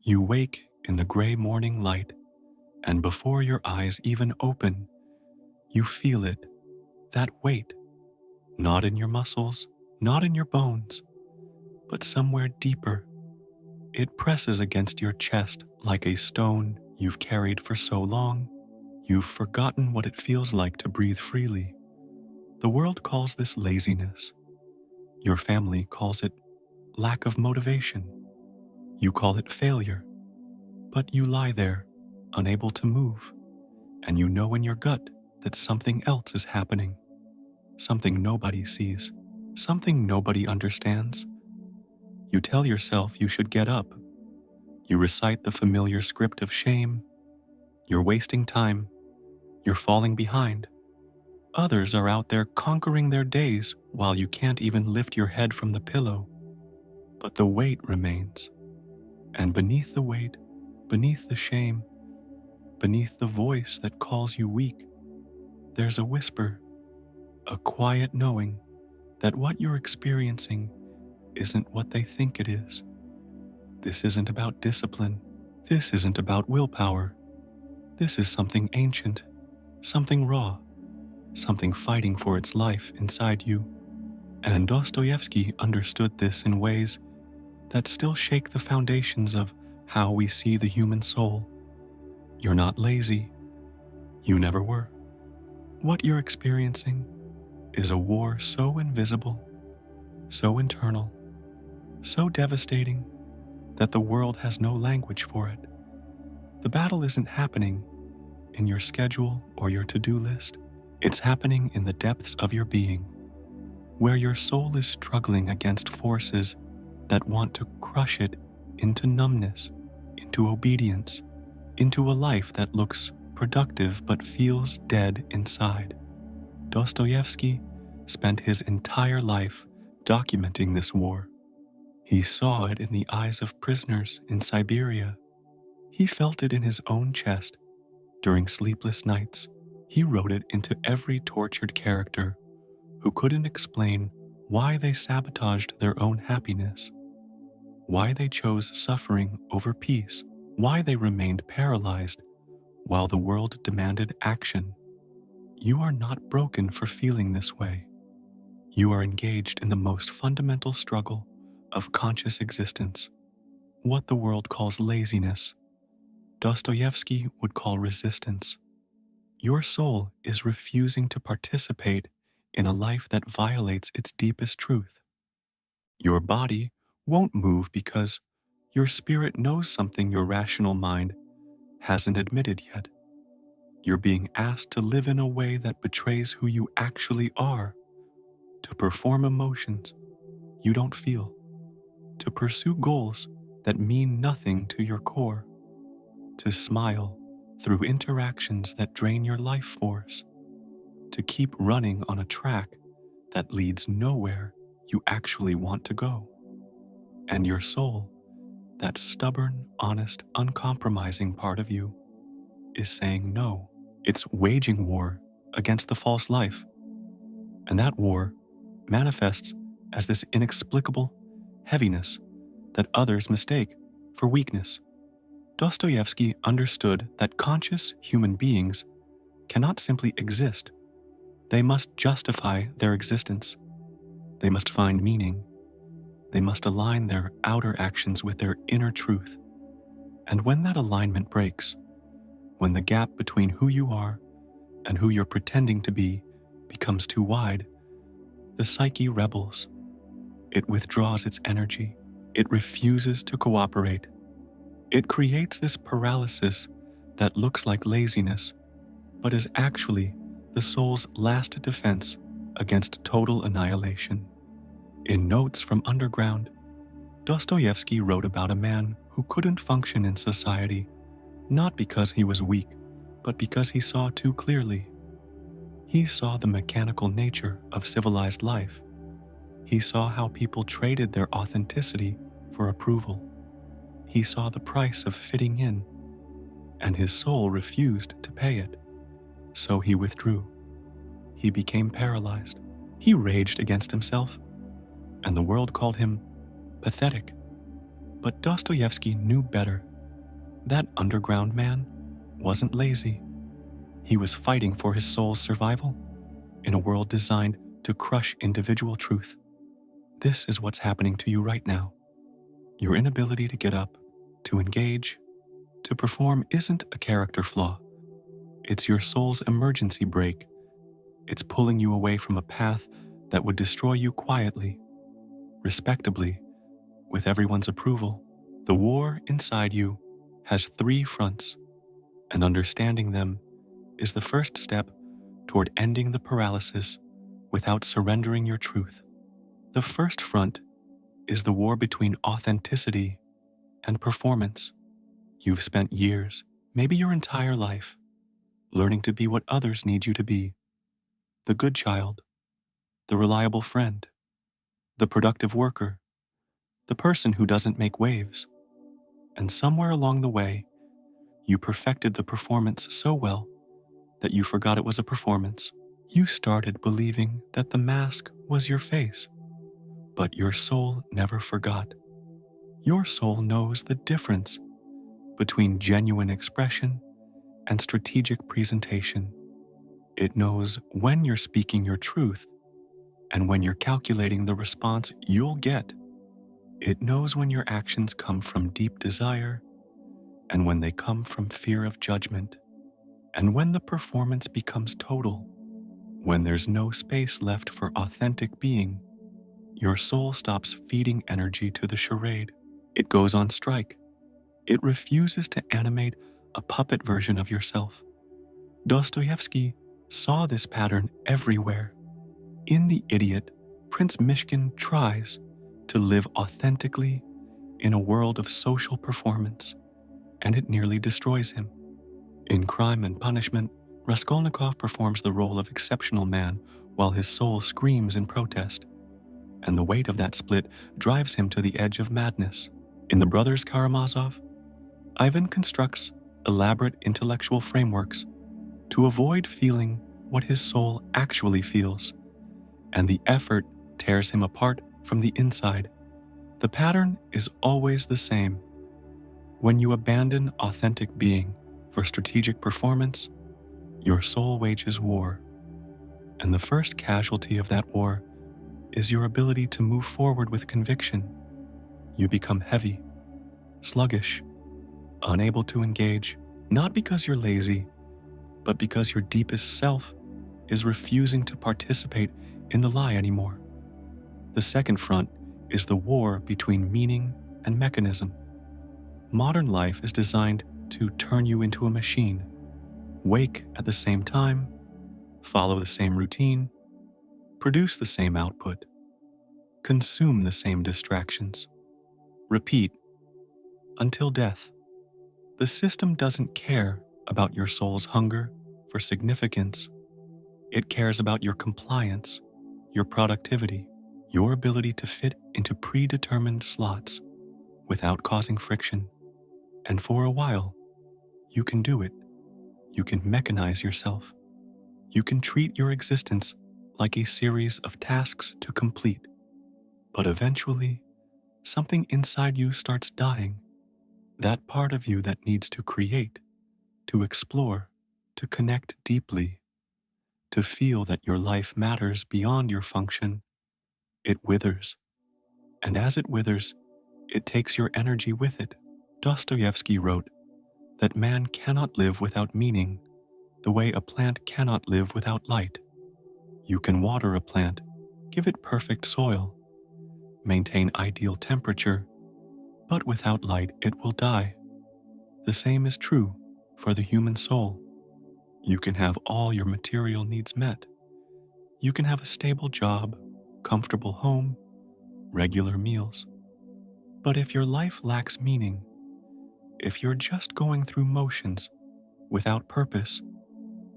You wake in the gray morning light, and before your eyes even open, you feel it, that weight, not in your muscles, not in your bones, but somewhere deeper. It presses against your chest like a stone you've carried for so long, you've forgotten what it feels like to breathe freely. The world calls this laziness. Your family calls it lack of motivation. You call it failure. But you lie there, unable to move, and you know in your gut that something else is happening, something nobody sees, something nobody understands. You tell yourself you should get up. You recite the familiar script of shame. You're wasting time. You're falling behind. Others are out there conquering their days while you can't even lift your head from the pillow. But the weight remains. And beneath the weight, beneath the shame, beneath the voice that calls you weak, there's a whisper, a quiet knowing that what you're experiencing isn't what they think it is. This isn't about discipline. This isn't about willpower. This is something ancient, something raw, something fighting for its life inside you. And Dostoevsky understood this in ways that still shake the foundations of how we see the human soul. You're not lazy. You never were. What you're experiencing is a war so invisible, so internal, so devastating that the world has no language for it. The battle isn't happening in your schedule or your to-do list. It's happening in the depths of your being, where your soul is struggling against forces that want to crush it into numbness, into obedience, into a life that looks productive but feels dead inside. Dostoevsky spent his entire life documenting this war. He saw it in the eyes of prisoners in Siberia. He felt it in his own chest during sleepless nights. He wrote it into every tortured character who couldn't explain why they sabotaged their own happiness, why they chose suffering over peace, why they remained paralyzed while the world demanded action. You are not broken for feeling this way. You are engaged in the most fundamental struggle of conscious existence. What the world calls laziness, Dostoevsky would call resistance. Your soul is refusing to participate in a life that violates its deepest truth. Your body won't move because your spirit knows something your rational mind hasn't admitted yet. You're being asked to live in a way that betrays who you actually are, to perform emotions you don't feel, to pursue goals that mean nothing to your core, to smile through interactions that drain your life force, to keep running on a track that leads nowhere you actually want to go. And your soul, that stubborn, honest, uncompromising part of you, is saying no. It's waging war against the false life. And that war manifests as this inexplicable heaviness that others mistake for weakness. Dostoevsky understood that conscious human beings cannot simply exist. They must justify their existence. They must find meaning. They must align their outer actions with their inner truth. And when that alignment breaks, when the gap between who you are and who you're pretending to be becomes too wide, the psyche rebels. It withdraws its energy. It refuses to cooperate. It creates this paralysis that looks like laziness, but is actually the soul's last defense against total annihilation. In Notes from Underground, Dostoevsky wrote about a man who couldn't function in society, not because he was weak, but because he saw too clearly. He saw the mechanical nature of civilized life. He saw how people traded their authenticity for approval. He saw the price of fitting in, and his soul refused to pay it. So he withdrew. He became paralyzed. He raged against himself, and the world called him pathetic. But Dostoevsky knew better. That underground man wasn't lazy. He was fighting for his soul's survival in a world designed to crush individual truth. This is what's happening to you right now. Your inability to get up, to engage, to perform isn't a character flaw. It's your soul's emergency brake. It's pulling you away from a path that would destroy you quietly, respectably, with everyone's approval. The war inside you has 3 fronts, and understanding them is the first step toward ending the paralysis without surrendering your truth. The first front is the war between authenticity and performance. You've spent years, maybe your entire life, learning to be what others need you to be: the good child, the reliable friend, the productive worker, the person who doesn't make waves. And somewhere along the way, you perfected the performance so well that you forgot it was a performance. You started believing that the mask was your face, but your soul never forgot. Your soul knows the difference between genuine expression and strategic presentation. It knows when you're speaking your truth and when you're calculating the response you'll get. It knows when your actions come from deep desire and when they come from fear of judgment. And when the performance becomes total, when there's no space left for authentic being, your soul stops feeding energy to the charade. It goes on strike. It refuses to animate a puppet version of yourself. Dostoevsky saw this pattern everywhere. In The Idiot, Prince Mishkin tries to live authentically in a world of social performance, and it nearly destroys him. In Crime and Punishment, Raskolnikov performs the role of exceptional man while his soul screams in protest, and the weight of that split drives him to the edge of madness. In The Brothers Karamazov, Ivan constructs elaborate intellectual frameworks to avoid feeling what his soul actually feels, and the effort tears him apart from the inside. The pattern is always the same. When you abandon authentic being for strategic performance, your soul wages war. And the first casualty of that war is your ability to move forward with conviction. You become heavy, sluggish, unable to engage, not because you're lazy, but because your deepest self is refusing to participate in the lie anymore. The second front is the war between meaning and mechanism. Modern life is designed to turn you into a machine. Wake at the same time, follow the same routine, produce the same output, consume the same distractions, repeat until death. The system doesn't care about your soul's hunger for significance. It cares about your compliance, your productivity, your ability to fit into predetermined slots without causing friction. And for a while, you can do it. You can mechanize yourself. You can treat your existence like a series of tasks to complete. But eventually, something inside you starts dying. That part of you that needs to create, to explore, to connect deeply, to feel that your life matters beyond your function, it withers. And as it withers, it takes your energy with it. Dostoevsky wrote that man cannot live without meaning, the way a plant cannot live without light. You can water a plant, give it perfect soil, maintain ideal temperature, but without light it will die. The same is true for the human soul. You can have all your material needs met. You can have a stable job, comfortable home, regular meals. But if your life lacks meaning, if you're just going through motions without purpose,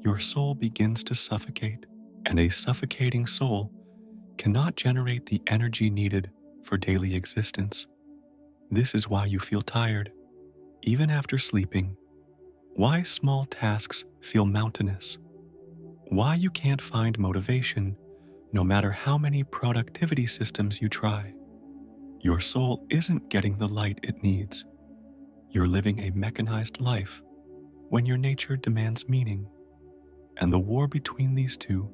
your soul begins to suffocate, and a suffocating soul cannot generate the energy needed for daily existence. This is why you feel tired, even after sleeping, why small tasks feel mountainous, why you can't find motivation no matter how many productivity systems you try. Your soul isn't getting the light it needs. You're living a mechanized life when your nature demands meaning, and the war between these two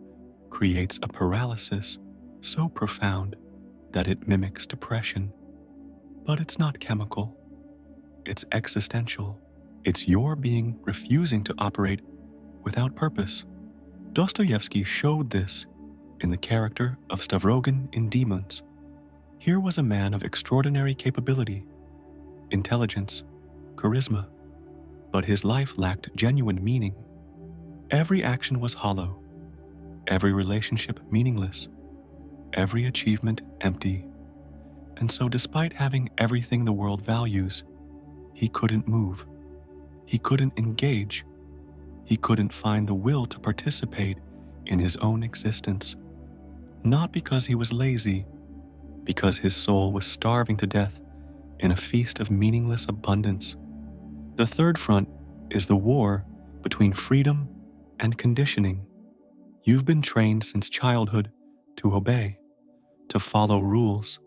creates a paralysis so profound that it mimics depression. But it's not chemical, it's existential. It's your being refusing to operate without purpose. Dostoevsky showed this in the character of Stavrogin in Demons. Here was a man of extraordinary capability, intelligence, charisma, but his life lacked genuine meaning. Every action was hollow, every relationship meaningless, every achievement empty. And so, despite having everything the world values, he couldn't move, he couldn't engage, he couldn't find the will to participate in his own existence. Not because he was lazy, because his soul was starving to death in a feast of meaningless abundance. The third front is the war between freedom and conditioning. You've been trained since childhood to obey, to follow rules,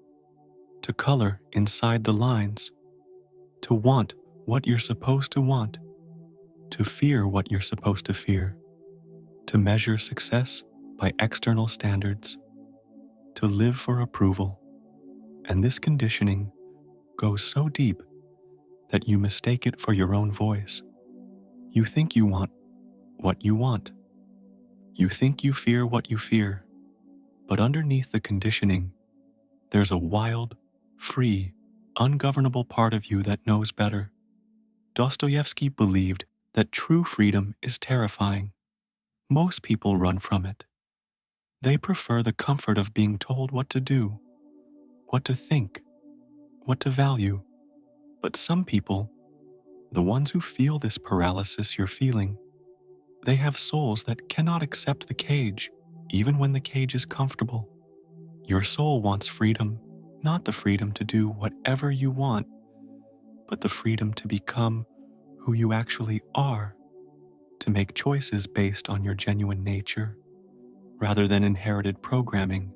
to color inside the lines, to want what you're supposed to want, to fear what you're supposed to fear, to measure success by external standards, to live for approval. And this conditioning goes so deep that you mistake it for your own voice. You think you want what you want. You think you fear what you fear. But underneath the conditioning, there's a wild, free, ungovernable part of you that knows better. Dostoevsky believed that true freedom is terrifying. Most people run from it. They prefer the comfort of being told what to do, what to think, what to value. But some people, the ones who feel this paralysis you're feeling, they have souls that cannot accept the cage, even when the cage is comfortable. Your soul wants freedom, not the freedom to do whatever you want, but the freedom to become who you actually are, to make choices based on your genuine nature, rather than inherited programming,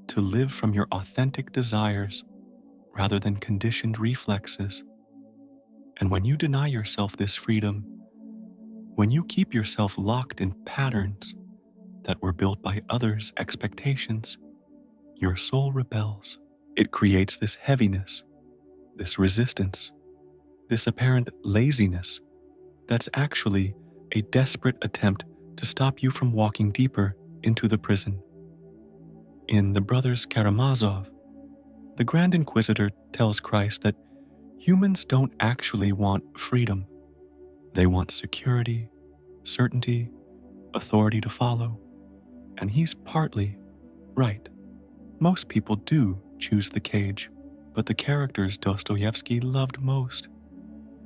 to live from your authentic desires, rather than conditioned reflexes. And when you deny yourself this freedom, when you keep yourself locked in patterns that were built by others' expectations, your soul rebels. It creates this heaviness, this resistance, this apparent laziness that's actually a desperate attempt to stop you from walking deeper into the prison. In The Brothers Karamazov, the Grand Inquisitor tells Christ that humans don't actually want freedom. They want security, certainty, authority to follow, and he's partly right. Most people do choose the cage, but the characters Dostoevsky loved most,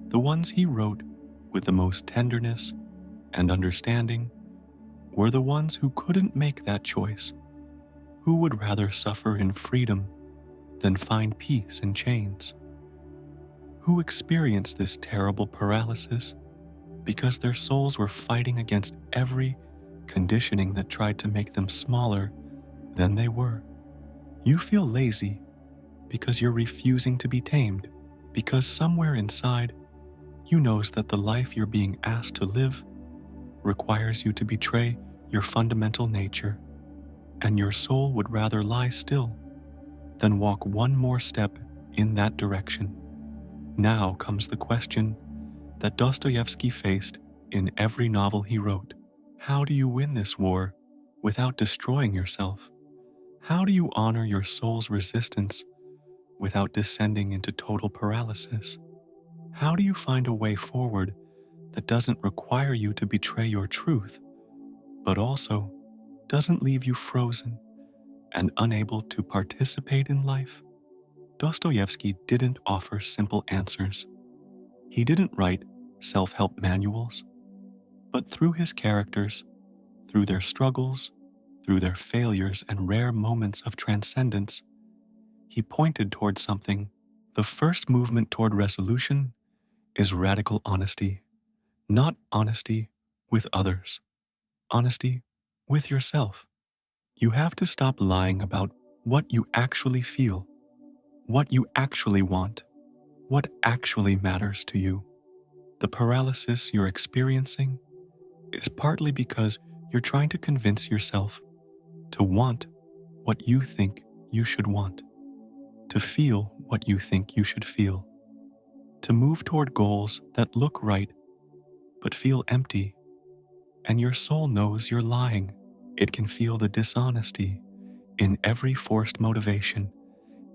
the ones he wrote with the most tenderness and understanding, were the ones who couldn't make that choice, who would rather suffer in freedom than find peace in chains, who experienced this terrible paralysis because their souls were fighting against every conditioning that tried to make them smaller than they were. You feel lazy because you're refusing to be tamed, because somewhere inside you knows that the life you're being asked to live requires you to betray your fundamental nature, and your soul would rather lie still than walk one more step in that direction. Now comes the question that Dostoevsky faced in every novel he wrote. How do you win this war without destroying yourself? How do you honor your soul's resistance without descending into total paralysis? How do you find a way forward that doesn't require you to betray your truth, but also doesn't leave you frozen and unable to participate in life? Dostoevsky didn't offer simple answers. He didn't write self-help manuals, but through his characters, through their struggles, through their failures and rare moments of transcendence, he pointed toward something. The first movement toward resolution is radical honesty, not honesty with others, honesty with yourself. You have to stop lying about what you actually feel, what you actually want, what actually matters to you. The paralysis you're experiencing is partly because you're trying to convince yourself to want what you think you should want, to feel what you think you should feel, to move toward goals that look right but feel empty, and your soul knows you're lying. It can feel the dishonesty in every forced motivation,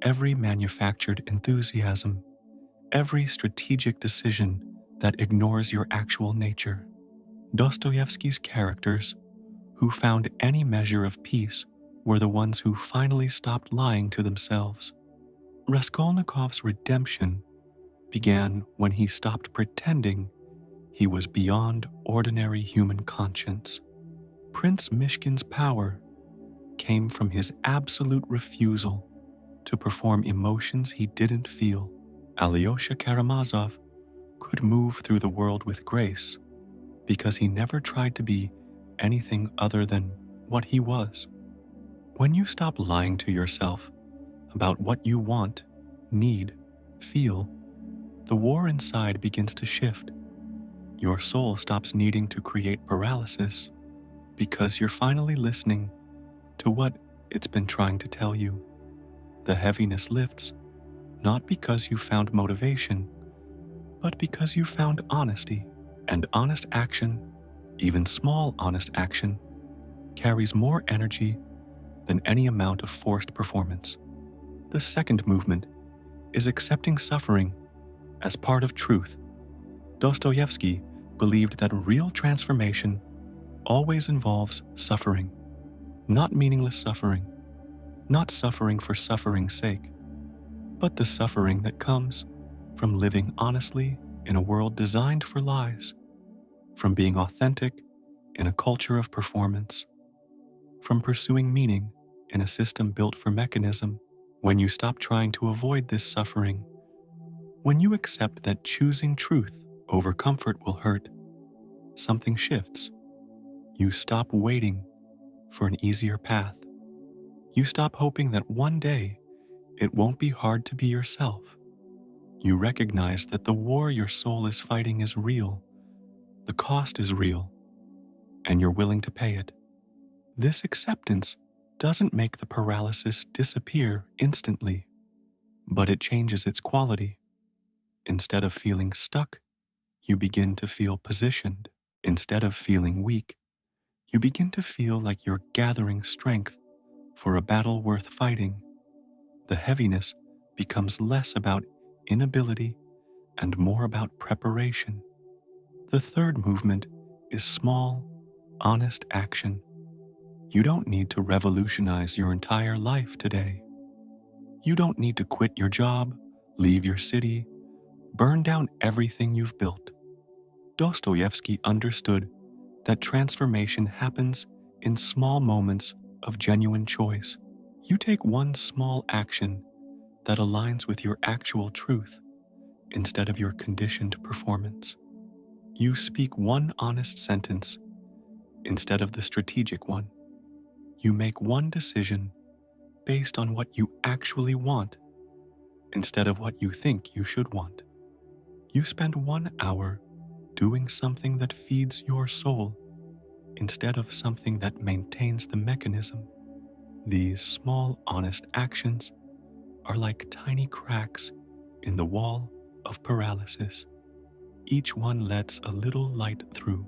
every manufactured enthusiasm, every strategic decision that ignores your actual nature. Dostoevsky's characters, who found any measure of peace, were the ones who finally stopped lying to themselves. Raskolnikov's redemption began when he stopped pretending he was beyond ordinary human conscience. Prince Mishkin's power came from his absolute refusal to perform emotions he didn't feel. Alyosha Karamazov could move through the world with grace because he never tried to be anything other than what he was. When you stop lying to yourself about what you want, need, feel, the war inside begins to shift. Your soul stops needing to create paralysis because you're finally listening to what it's been trying to tell you. The heaviness lifts, not because you found motivation, but because you found honesty. And honest action, even small honest action, carries more energy than any amount of forced performance. The second movement is accepting suffering as part of truth. Dostoevsky believed that real transformation always involves suffering, not meaningless suffering, not suffering for suffering's sake, but the suffering that comes from living honestly in a world designed for lies, from being authentic in a culture of performance, from pursuing meaning in a system built for mechanism. When you stop trying to avoid this suffering, when you accept that choosing truth over comfort will hurt, something shifts. You stop waiting for an easier path. You stop hoping that one day it won't be hard to be yourself. You recognize that the war your soul is fighting is real, the cost is real, and you're willing to pay it. This acceptance doesn't make the paralysis disappear instantly, but it changes its quality. Instead of feeling stuck, you begin to feel positioned. Instead of feeling weak, you begin to feel like you're gathering strength for a battle worth fighting. The heaviness becomes less about inability and more about preparation. The third movement is small, honest action. You don't need to revolutionize your entire life today. You don't need to quit your job, leave your city, burn down everything you've built. Dostoevsky understood that transformation happens in small moments of genuine choice. You take one small action that aligns with your actual truth instead of your conditioned performance. You speak one honest sentence instead of the strategic one. You make one decision based on what you actually want instead of what you think you should want. You spend 1 hour doing something that feeds your soul instead of something that maintains the mechanism. These small, honest actions are like tiny cracks in the wall of paralysis. Each one lets a little light through.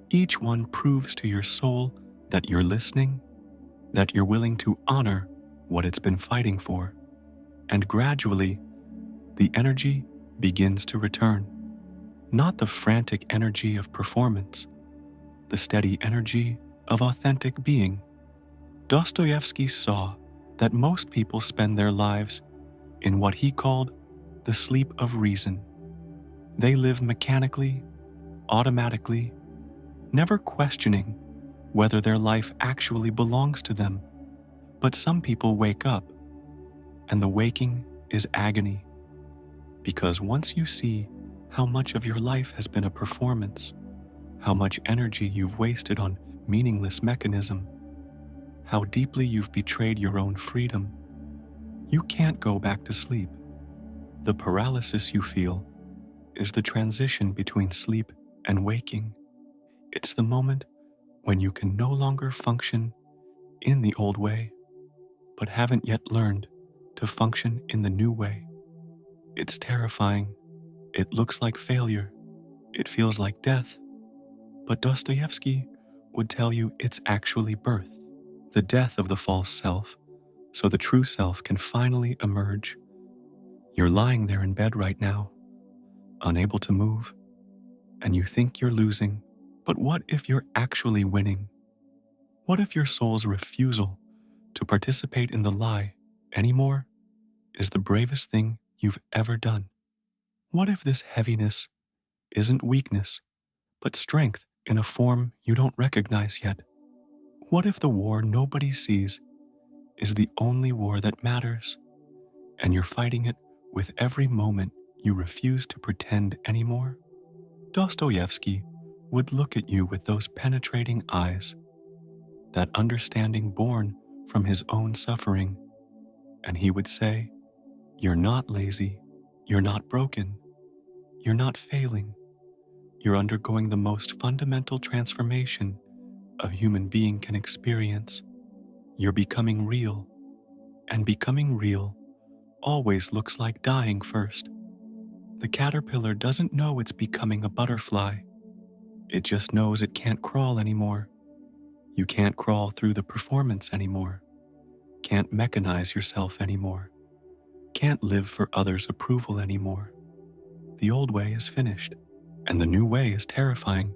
Each one proves to your soul that you're listening, that you're willing to honor what it's been fighting for. And gradually, the energy begins to return. Not the frantic energy of performance, the steady energy of authentic being. Dostoevsky saw that most people spend their lives in what he called the sleep of reason. They live mechanically, automatically, never questioning whether their life actually belongs to them. But some people wake up, and the waking is agony. Because once you see how much of your life has been a performance, how much energy you've wasted on meaningless mechanism, how deeply you've betrayed your own freedom, you can't go back to sleep. The paralysis you feel is the transition between sleep and waking. It's the moment when you can no longer function in the old way, but haven't yet learned to function in the new way. It's terrifying. It looks like failure. It feels like death. But Dostoevsky would tell you it's actually birth, the death of the false self, so the true self can finally emerge. You're lying there in bed right now, unable to move, and you think you're losing. But what if you're actually winning? What if your soul's refusal to participate in the lie anymore is the bravest thing you've ever done? What if this heaviness isn't weakness, but strength in a form you don't recognize yet? What if the war nobody sees is the only war that matters, and you're fighting it with every moment you refuse to pretend anymore? Dostoevsky would look at you with those penetrating eyes, that understanding born from his own suffering, and he would say, "You're not lazy, you're not broken, you're not failing, you're undergoing the most fundamental transformation a human being can experience. You're becoming real, and becoming real always looks like dying first. The caterpillar doesn't know it's becoming a butterfly. It just knows it can't crawl anymore. You can't crawl through the performance anymore. Can't mechanize yourself anymore. Can't live for others' approval anymore. The old way is finished, and the new way is terrifying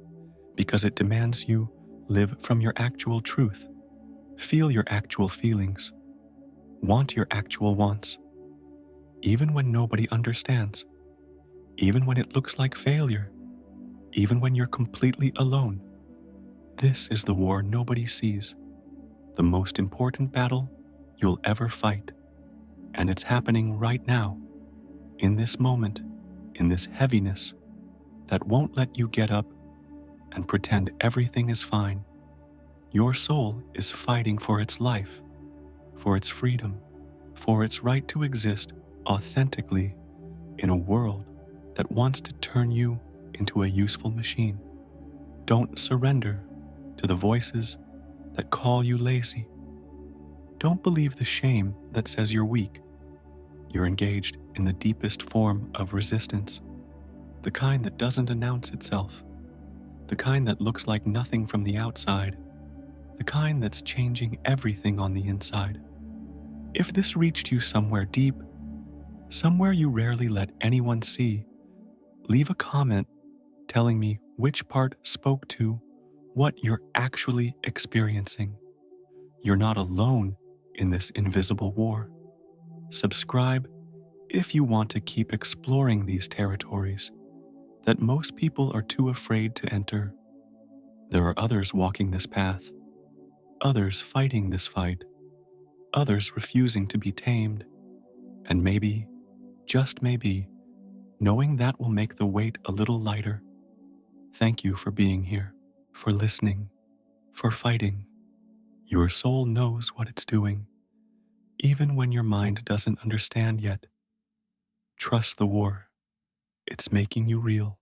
because it demands you live from your actual truth, feel your actual feelings, want your actual wants, even when nobody understands, even when it looks like failure, even when you're completely alone. This is the war nobody sees, the most important battle you'll ever fight, and it's happening right now, in this moment, in this heaviness that won't let you get up and pretend everything is fine. Your soul is fighting for its life, for its freedom, for its right to exist authentically in a world that wants to turn you into a useful machine. Don't surrender to the voices that call you lazy. Don't believe the shame that says you're weak. You're engaged in the deepest form of resistance, the kind that doesn't announce itself, the kind that looks like nothing from the outside, the kind that's changing everything on the inside. If this reached you somewhere deep, somewhere you rarely let anyone see, leave a comment telling me which part spoke to what you're actually experiencing. You're not alone in this invisible war. Subscribe if you want to keep exploring these territories that most people are too afraid to enter. There are others walking this path, others fighting this fight, others refusing to be tamed, and maybe, just maybe, knowing that will make the weight a little lighter. Thank you for being here, for listening, for fighting. Your soul knows what it's doing, even when your mind doesn't understand yet. Trust the war. It's making you real.